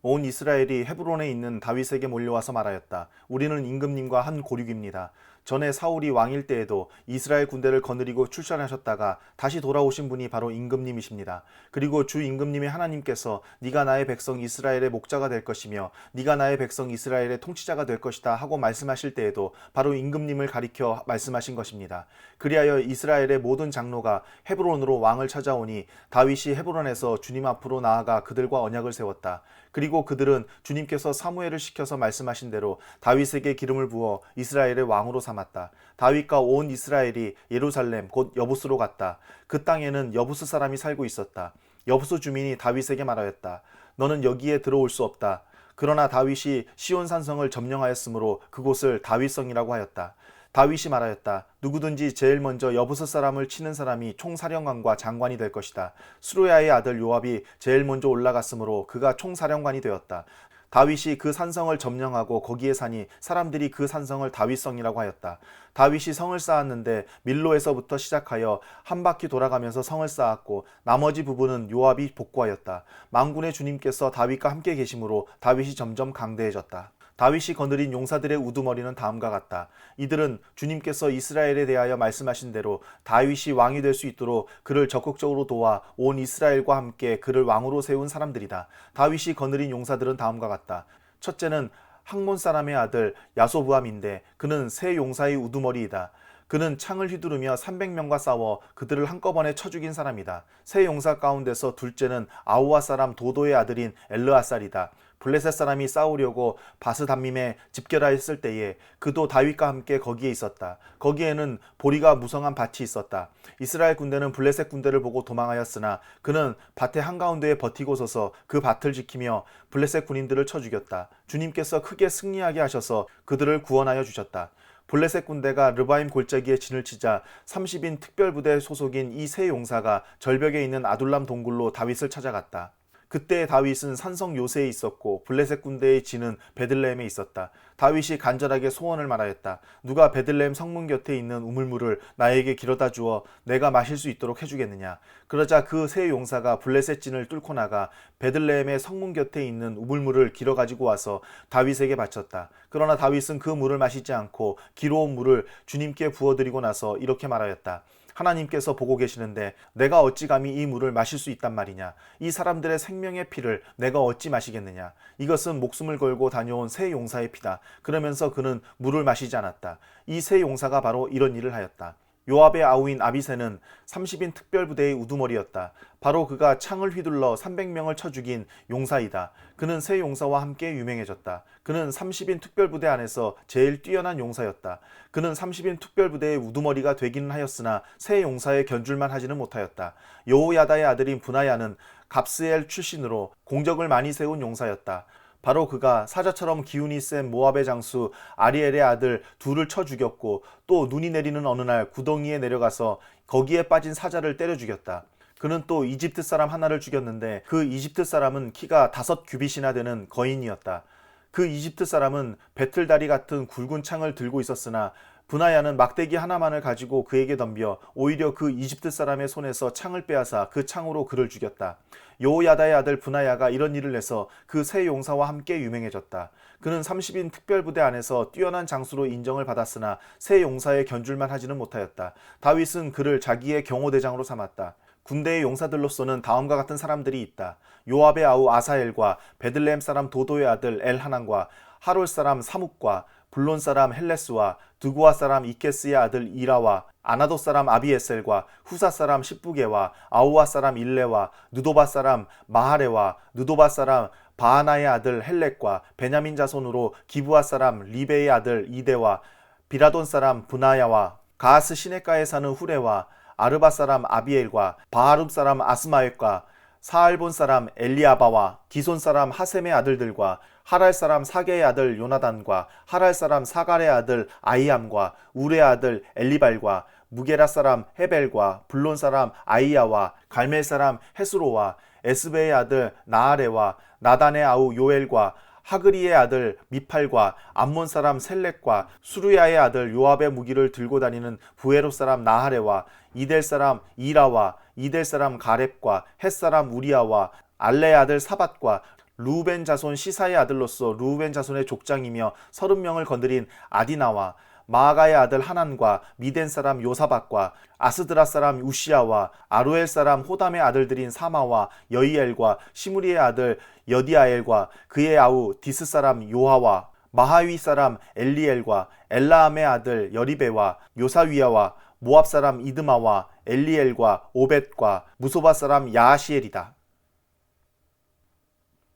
온 이스라엘이 헤브론에 있는 다윗에게 몰려와서 말하였다. 우리는 임금님과 한 고륙입니다. 전에 사울이 왕일 때에도 이스라엘 군대를 거느리고 출전하셨다가 다시 돌아오신 분이 바로 임금님이십니다. 그리고 주 임금님의 하나님께서 네가 나의 백성 이스라엘의 목자가 될 것이며 네가 나의 백성 이스라엘의 통치자가 될 것이다 하고 말씀하실 때에도 바로 임금님을 가리켜 말씀하신 것입니다. 그리하여 이스라엘의 모든 장로가 헤브론으로 왕을 찾아오니 다윗이 헤브론에서 주님 앞으로 나아가 그들과 언약을 세웠다. 그리고 그들은 주님께서 사무엘을 시켜서 말씀하신 대로 다윗에게 기름을 부어 이스라엘의 왕으로 삼았다. 다윗과 온 이스라엘이 예루살렘 곧 여부스로 갔다. 그 땅에는 여부스 사람이 살고 있었다. 여부스 주민이 다윗에게 말하였다. 너는 여기에 들어올 수 없다. 그러나 다윗이 시온 산성을 점령하였으므로 그곳을 다윗성이라고 하였다. 다윗이 말하였다. 누구든지 제일 먼저 여부스 사람을 치는 사람이 총사령관과 장관이 될 것이다. 수루야의 아들 요압이 제일 먼저 올라갔으므로 그가 총사령관이 되었다. 다윗이 그 산성을 점령하고 거기에 사니 사람들이 그 산성을 다윗성이라고 하였다. 다윗이 성을 쌓았는데 밀로에서부터 시작하여 한 바퀴 돌아가면서 성을 쌓았고 나머지 부분은 요압이 복구하였다. 만군의 주님께서 다윗과 함께 계심으로 다윗이 점점 강대해졌다. 다윗이 거느린 용사들의 우두머리는 다음과 같다. 이들은 주님께서 이스라엘에 대하여 말씀하신 대로 다윗이 왕이 될 수 있도록 그를 적극적으로 도와 온 이스라엘과 함께 그를 왕으로 세운 사람들이다. 다윗이 거느린 용사들은 다음과 같다. 첫째는 학몬 사람의 아들 야소부암인데 그는 세 용사의 우두머리이다. 그는 창을 휘두르며 300명과 싸워 그들을 한꺼번에 쳐 죽인 사람이다. 세 용사 가운데서 둘째는 아우아 사람 도도의 아들인 엘르아살이다. 블레셋 사람이 싸우려고 바스담밈에 집결하였을 때에 그도 다윗과 함께 거기에 있었다. 거기에는 보리가 무성한 밭이 있었다. 이스라엘 군대는 블레셋 군대를 보고 도망하였으나 그는 밭의 한가운데에 버티고 서서 그 밭을 지키며 블레셋 군인들을 쳐 죽였다. 주님께서 크게 승리하게 하셔서 그들을 구원하여 주셨다. 블레셋 군대가 르바임 골짜기에 진을 치자 30인 특별부대 소속인 이 세 용사가 절벽에 있는 아둘람 동굴로 다윗을 찾아갔다. 그때 다윗은 산성 요새에 있었고 블레셋 군대의 진은 베들레헴에 있었다. 다윗이 간절하게 소원을 말하였다. 누가 베들레헴 성문 곁에 있는 우물물을 나에게 길어다 주어 내가 마실 수 있도록 해주겠느냐. 그러자 그 세 용사가 블레셋 진을 뚫고 나가 베들레헴의 성문 곁에 있는 우물물을 길어 가지고 와서 다윗에게 바쳤다. 그러나 다윗은 그 물을 마시지 않고 길어온 물을 주님께 부어드리고 나서 이렇게 말하였다. 하나님께서 보고 계시는데 내가 어찌 감히 이 물을 마실 수 있단 말이냐. 이 사람들의 생명의 피를 내가 어찌 마시겠느냐. 이것은 목숨을 걸고 다녀온 세 용사의 피다. 그러면서 그는 물을 마시지 않았다. 이 세 용사가 바로 이런 일을 하였다. 요압의 아우인 아비새는 30인 특별부대의 우두머리였다. 바로 그가 창을 휘둘러 300명을 쳐 죽인 용사이다. 그는 세 용사와 함께 유명해졌다. 그는 30인 특별부대 안에서 제일 뛰어난 용사였다. 그는 30인 특별부대의 우두머리가 되기는 하였으나 세 용사에 견줄만 하지는 못하였다. 여호야다의 아들인 브나야는 갑스엘 출신으로 공적을 많이 세운 용사였다. 바로 그가 사자처럼 기운이 센 모압의 장수 아리엘의 아들 둘을 쳐 죽였고 또 눈이 내리는 어느 날 구덩이에 내려가서 거기에 빠진 사자를 때려 죽였다. 그는 또 이집트 사람 하나를 죽였는데 그 이집트 사람은 키가 5규빗이나 되는 거인이었다. 그 이집트 사람은 배틀다리 같은 굵은 창을 들고 있었으나 브나야는 막대기 하나만을 가지고 그에게 덤벼 오히려 그 이집트 사람의 손에서 창을 빼앗아 그 창으로 그를 죽였다. 여호야다의 아들 브나야가 이런 일을 해서 그 세 용사와 함께 유명해졌다. 그는 30인 특별부대 안에서 뛰어난 장수로 인정을 받았으나 세 용사의 견줄만 하지는 못하였다. 다윗은 그를 자기의 경호대장으로 삼았다. 군대의 용사들로서는 다음과 같은 사람들이 있다. 요압의 아우 아사엘과 베들레헴 사람 도도의 아들 엘하난과 하롤 사람 사묵과 블론 사람 헬레스와 드고아 사람 이케스의 아들 이라와 아나도 사람 아비에셀과 후사 사람 십부게와 아우아 사람 일레와 느도바 사람 마하레와 느도바 사람 바하나의 아들 헬렉과 베냐민 자손으로 기브아 사람 리베의 아들 이데와 비라돈 사람 브나야와 가하스 시내가에 사는 후레와 아르바 사람 아비엘과 바하룹 사람 아스마웻과 사알본 사람 엘리아바와 기손 사람 하셈의 아들들과 하랄 사람 사게의 아들 요나단과 하랄 사람 사갈의 아들 아이암과 우레의 아들 엘리발과 무게라 사람 헤벨과 블론 사람 아이야와 갈멜 사람 헤스로와 에스베의 아들 나아레와 나단의 아우 요엘과 하그리의 아들 미팔과 암몬 사람 셀렉과 수르야의 아들 요압의 무기를 들고 다니는 부에롯 사람 나하레와 이델 사람 이라와 이델 사람 가렙과 헷 사람 우리아와 알레의 아들 사밧과 루벤 자손 시사의 아들로서 루벤 자손의 족장이며 30명을 거느린 아디나와 마아가의 아들 하난과 미덴 사람 요사박과 아스드라 사람 우시아와 아루엘 사람 호담의 아들들인 사마와 여이엘과 시므리의 아들 여디아엘과 그의 아우 디스 사람 요하와 마하위 사람 엘리엘과 엘라함의 아들 여리베와 요사위아와 모압 사람 이드마와 엘리엘과 오벳과 무소바 사람 야하시엘이다.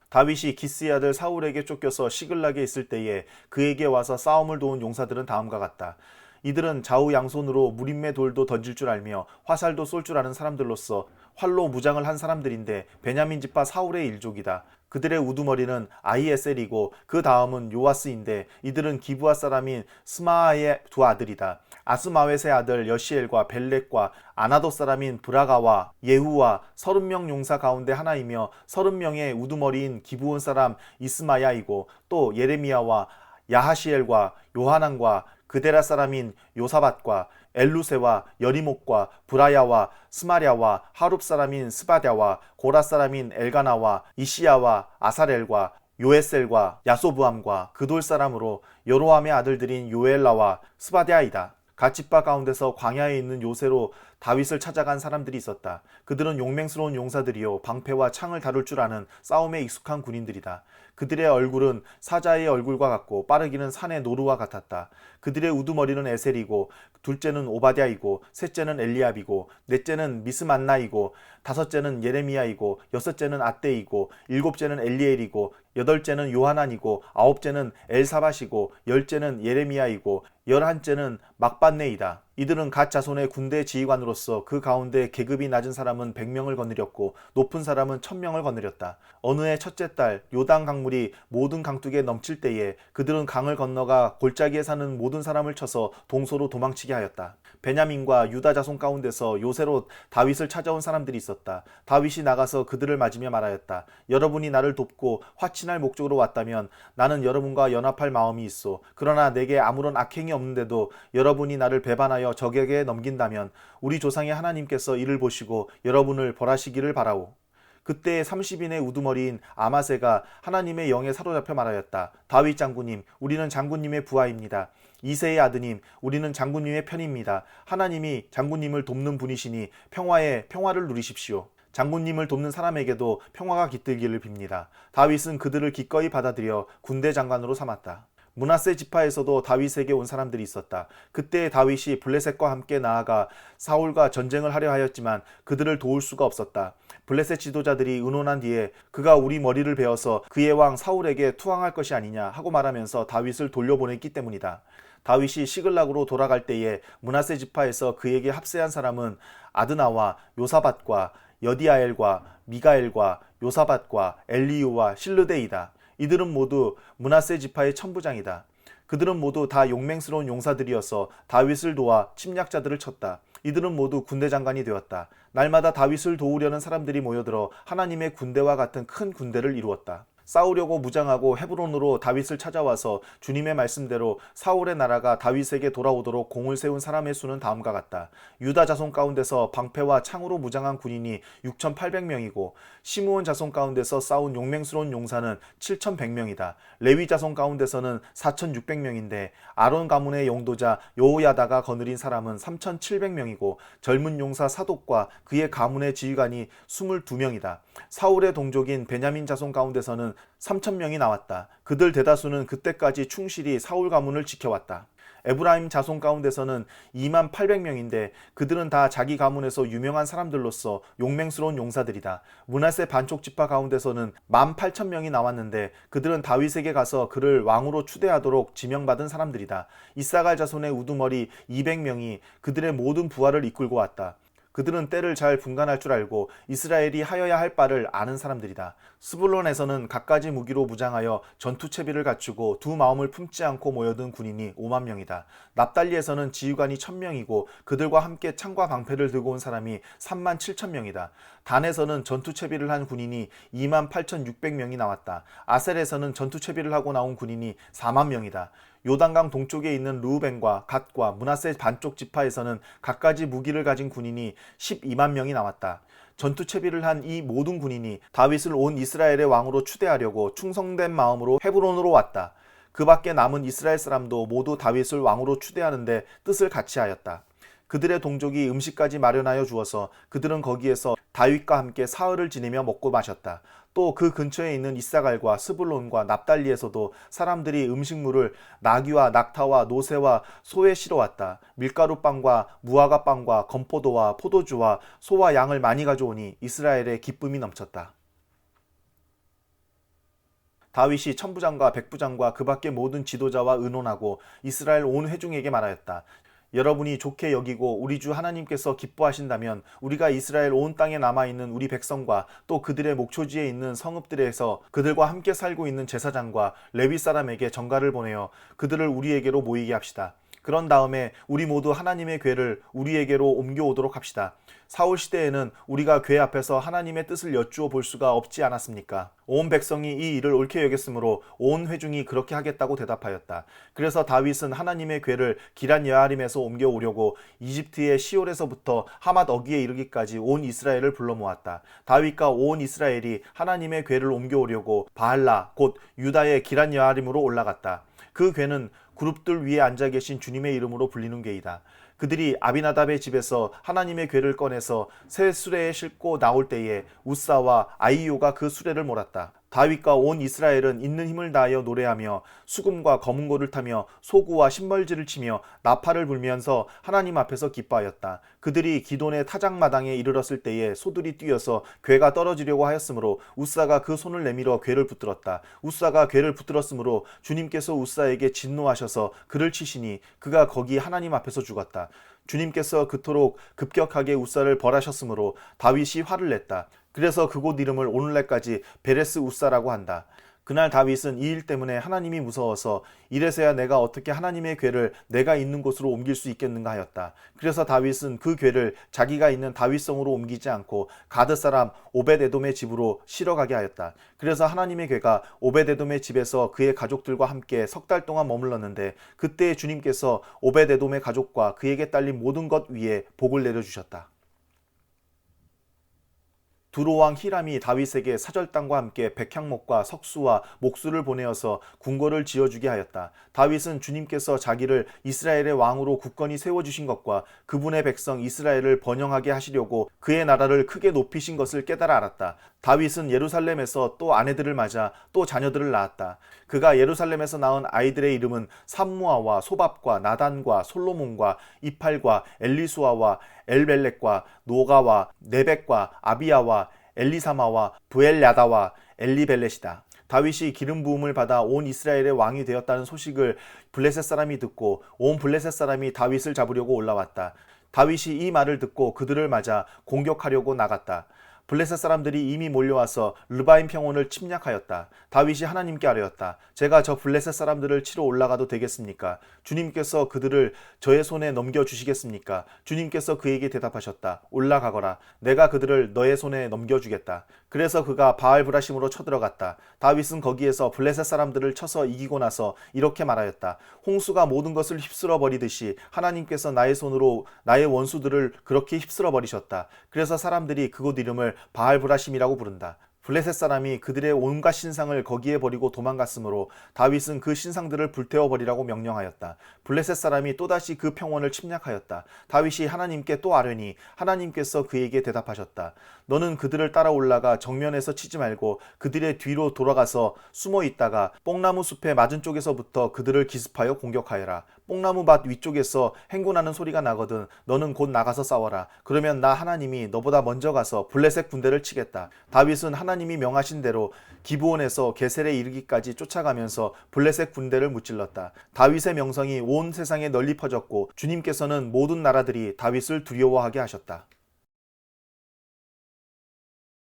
다윗이 기스의 아들 사울에게 쫓겨서 시글락에 있을 때에 그에게 와서 싸움을 도운 용사들은 다음과 같다. 이들은 좌우 양손으로 무림의 돌도 던질 줄 알며 화살도 쏠 줄 아는 사람들로서 활로 무장을 한 사람들인데 베냐민 지파 사울의 일족이다. 그들의 우두머리는 아히에셀이고 그 다음은 요아스인데 이들은 기브아 사람인 스마아의 두 아들이다. 아스마웻의 아들 여시엘과 벨렉과 아나도 사람인 브라가와 예후와 30명 용사 가운데 하나이며 30명의 우두머리인 기브온 사람 이스마야이고 또 예레미야와 야하시엘과 요하난과 그데라 사람인 요사밧과 엘루세와 여리목과 브라야와 스마랴와 하룹 사람인 스바랴와 고라 사람인 엘가나와 이시야와 아사렐과 요에셀과 야소부함과 그돌 사람으로 여로함의 아들들인 요엘라와 스바랴이다. 갓지파 가운데서 광야에 있는 요새로 다윗을 찾아간 사람들이 있었다. 그들은 용맹스러운 용사들이요 방패와 창을 다룰 줄 아는 싸움에 익숙한 군인들이다. 그들의 얼굴은 사자의 얼굴과 같고 빠르기는 산의 노루와 같았다. 그들의 우두머리는 에셀이고 둘째는 오바댜이고 셋째는 엘리압이고 넷째는 미스만나이고 다섯째는 예레미야이고 여섯째는 아떼이고 일곱째는 엘리엘이고 여덟째는 요하난이고 아홉째는 엘사밧이고 열째는 예레미야이고 열한째는 막반네이다. 이들은 갓 자손의 군대 지휘관으로서 그 가운데 계급이 낮은 사람은 100명을 거느렸고 높은 사람은 1000명을 거느렸다. 어느 해 첫째 달 요단 강물이 모든 강둑에 넘칠 때에 그들은 강을 건너가 골짜기에 사는 모든 사람을 쳐서 동서로 도망치게 하였다. 베냐민과 유다 자손 가운데서 요새로 다윗을 찾아온 사람들이 있었다. 다윗이 나가서 그들을 맞으며 말하였다. 여러분이 나를 돕고 화친할 목적으로 왔다면 나는 여러분과 연합할 마음이 있어. 그러나 내게 아무런 악행이 없는데도 여러분이 나를 배반하여 적에게 넘긴다면 우리 조상의 하나님께서 이를 보시고 여러분을 벌하시기를 바라오. 그때 30인의 우두머리인 아마세가 하나님의 영에 사로잡혀 말하였다. 다윗 장군님, 우리는 장군님의 부하입니다. 이새의 아드님, 우리는 장군님의 편입니다. 하나님이 장군님을 돕는 분이시니 평화를 누리십시오. 장군님을 돕는 사람에게도 평화가 깃들기를 빕니다. 다윗은 그들을 기꺼이 받아들여 군대 장관으로 삼았다. 므낫세 지파에서도 다윗에게 온 사람들이 있었다. 그때 다윗이 블레셋과 함께 나아가 사울과 전쟁을 하려 하였지만 그들을 도울 수가 없었다. 블레셋 지도자들이 의논한 뒤에 그가 우리 머리를 베어서 그의 왕 사울에게 투항할 것이 아니냐 하고 말하면서 다윗을 돌려보냈기 때문이다. 다윗이 시글락으로 돌아갈 때에 므낫세 지파에서 그에게 합세한 사람은 아드나와 요사밧과 여디아엘과 미가엘과 요사밧과 엘리유와 실르데이다. 이들은 모두 므낫세 지파의 천부장이다. 그들은 모두 다 용맹스러운 용사들이어서 다윗을 도와 침략자들을 쳤다. 이들은 모두 군대 장관이 되었다. 날마다 다윗을 도우려는 사람들이 모여들어 하나님의 군대와 같은 큰 군대를 이루었다. 싸우려고 무장하고 헤브론으로 다윗을 찾아와서 주님의 말씀대로 사울의 나라가 다윗에게 돌아오도록 공을 세운 사람의 수는 다음과 같다. 유다 자손 가운데서 방패와 창으로 무장한 군인이 6,800명이고 시므온 자손 가운데서 싸운 용맹스러운 용사는 7,100명이다. 레위 자손 가운데서는 4,600명인데 아론 가문의 용도자 여호야다가 거느린 사람은 3,700명이고 젊은 용사 사독과 그의 가문의 지휘관이 22명이다. 사울의 동족인 베냐민 자손 가운데서는 3,000명이 나왔다. 그들 대다수는 그때까지 충실히 사울 가문을 지켜왔다. 에브라임 자손 가운데서는 28,000명인데 그들은 다 자기 가문에서 유명한 사람들로서 용맹스러운 용사들이다. 므낫세 반쪽 지파 가운데서는 18,000명이 나왔는데 그들은 다윗에게 가서 그를 왕으로 추대하도록 지명받은 사람들이다. 이사갈 자손의 우두머리 200명이 그들의 모든 부하를 이끌고 왔다. 그들은 때를 잘 분간할 줄 알고 이스라엘이 하여야 할 바를 아는 사람들이다. 스불론에서는 갖가지 무기로 무장하여 전투체비를 갖추고 두 마음을 품지 않고 모여든 군인이 5만 명이다. 납달리에서는 지휘관이 1,000명이고 그들과 함께 창과 방패를 들고 온 사람이 37,000명이다. 단에서는 전투체비를 한 군인이 28,600명이 나왔다. 아셀에서는 전투체비를 하고 나온 군인이 4만 명이다. 요단강 동쪽에 있는 르우벤과 갓과 므낫세 반쪽 지파에서는 갖가지 무기를 가진 군인이 12만 명이 나왔다. 전투 채비를 한 이 모든 군인이 다윗을 온 이스라엘의 왕으로 추대하려고 충성된 마음으로 헤브론으로 왔다. 그 밖에 남은 이스라엘 사람도 모두 다윗을 왕으로 추대하는데 뜻을 같이 하였다. 그들의 동족이 음식까지 마련하여 주어서 그들은 거기에서 다윗과 함께 사흘을 지내며 먹고 마셨다. 또 그 근처에 있는 이사갈과 스불론과 납달리에서도 사람들이 음식물을 나귀와 낙타와 노새와 소에 실어왔다. 밀가루빵과 무화과빵과 건포도와 포도주와 소와 양을 많이 가져오니 이스라엘의 기쁨이 넘쳤다. 다윗이 천부장과 백부장과 그 밖의 모든 지도자와 의논하고 이스라엘 온 회중에게 말하였다. 여러분이 좋게 여기고 우리 주 하나님께서 기뻐하신다면 우리가 이스라엘 온 땅에 남아있는 우리 백성과 또 그들의 목초지에 있는 성읍들에서 그들과 함께 살고 있는 제사장과 레위 사람에게 전가를 보내어 그들을 우리에게로 모이게 합시다. 그런 다음에 우리 모두 하나님의 궤를 우리에게로 옮겨오도록 합시다. 사울 시대에는 우리가 궤 앞에서 하나님의 뜻을 여쭈어 볼 수가 없지 않았습니까? 온 백성이 이 일을 옳게 여겼으므로 온 회중이 그렇게 하겠다고 대답하였다. 그래서 다윗은 하나님의 궤를 기란 여아림에서 옮겨오려고 이집트의 시올에서부터 하맛 어기에 이르기까지 온 이스라엘을 불러 모았다. 다윗과 온 이스라엘이 하나님의 궤를 옮겨오려고 바알라 곧 유다의 기란 여아림으로 올라갔다. 그 궤는 그룹들 위에 앉아 계신 주님의 이름으로 불리는 궤이다. 그들이 아비나답의 집에서 하나님의 궤를 꺼내서 새 수레에 싣고 나올 때에 우사와 아이요가 그 수레를 몰았다. 다윗과 온 이스라엘은 있는 힘을 다하여 노래하며 수금과 검은고를 타며 소구와 신벌지를 치며 나팔을 불면서 하나님 앞에서 기뻐하였다. 그들이 기돈의 타작마당에 이르렀을 때에 소들이 뛰어서 궤가 떨어지려고 하였으므로 우사가 그 손을 내밀어 궤를 붙들었다. 우사가 궤를 붙들었으므로 주님께서 우사에게 진노하셔서 그를 치시니 그가 거기 하나님 앞에서 죽었다. 주님께서 그토록 급격하게 우사를 벌하셨으므로 다윗이 화를 냈다. 그래서 그곳 이름을 오늘날까지 베레스 우사라고 한다. 그날 다윗은 이 일 때문에 하나님이 무서워서 이래서야 내가 어떻게 하나님의 궤를 내가 있는 곳으로 옮길 수 있겠는가 하였다. 그래서 다윗은 그 궤를 자기가 있는 다윗성으로 옮기지 않고 가드 사람 오벳에돔의 집으로 실어가게 하였다. 그래서 하나님의 궤가 오벳에돔의 집에서 그의 가족들과 함께 석 달 동안 머물렀는데 그때 주님께서 오벳에돔의 가족과 그에게 딸린 모든 것 위에 복을 내려주셨다. 두로왕 히람이 다윗에게 사절단과 함께 백향목과 석수와 목수를 보내어서 궁궐을 지어주게 하였다. 다윗은 주님께서 자기를 이스라엘의 왕으로 굳건히 세워주신 것과 그분의 백성 이스라엘을 번영하게 하시려고 그의 나라를 크게 높이신 것을 깨달아 알았다. 다윗은 예루살렘에서 또 아내들을 맞아 또 자녀들을 낳았다. 그가 예루살렘에서 낳은 아이들의 이름은 삼무아와 소밥과 나단과 솔로몬과 이팔과 엘리수아와 엘벨렉과 노가와 네벡과 아비야와 엘리사마와 부엘야다와 엘리벨렛이다. 다윗이 기름 부음을 받아 온 이스라엘의 왕이 되었다는 소식을 블레셋 사람이 듣고 온 블레셋 사람이 다윗을 잡으려고 올라왔다. 다윗이 이 말을 듣고 그들을 맞아 공격하려고 나갔다. 블레셋 사람들이 이미 몰려와서 르바임 평원을 침략하였다. 다윗이 하나님께 아뢰었다. 제가 저 블레셋 사람들을 치러 올라가도 되겠습니까? 주님께서 그들을 저의 손에 넘겨주시겠습니까? 주님께서 그에게 대답하셨다. 올라가거라. 내가 그들을 너의 손에 넘겨주겠다. 그래서 그가 바알브라심으로 쳐들어갔다. 다윗은 거기에서 블레셋 사람들을 쳐서 이기고 나서 이렇게 말하였다. 홍수가 모든 것을 휩쓸어 버리듯이 하나님께서 나의 손으로 나의 원수들을 그렇게 휩쓸어 버리셨다. 그래서 사람들이 그곳 이름을 바알브라심이라고 부른다. 블레셋 사람이 그들의 온갖 신상을 거기에 버리고 도망갔으므로 다윗은 그 신상들을 불태워버리라고 명령하였다. 블레셋 사람이 또다시 그 평원을 침략하였다. 다윗이 하나님께 또 아뢰니 하나님께서 그에게 대답하셨다. 너는 그들을 따라 올라가 정면에서 치지 말고 그들의 뒤로 돌아가서 숨어 있다가 뽕나무 숲의 맞은 쪽에서부터 그들을 기습하여 공격하여라. 뽕나무 밭 위쪽에서 행군하는 소리가 나거든 너는 곧 나가서 싸워라. 그러면 나 하나님이 너보다 먼저 가서 블레셋 군대를 치겠다. 다윗은 하나님이 명하신 대로 기브온에서 게셀에 이르기까지 쫓아가면서 블레셋 군대를 무찔렀다. 다윗의 명성이 온 세상에 널리 퍼졌고 주님께서는 모든 나라들이 다윗을 두려워하게 하셨다.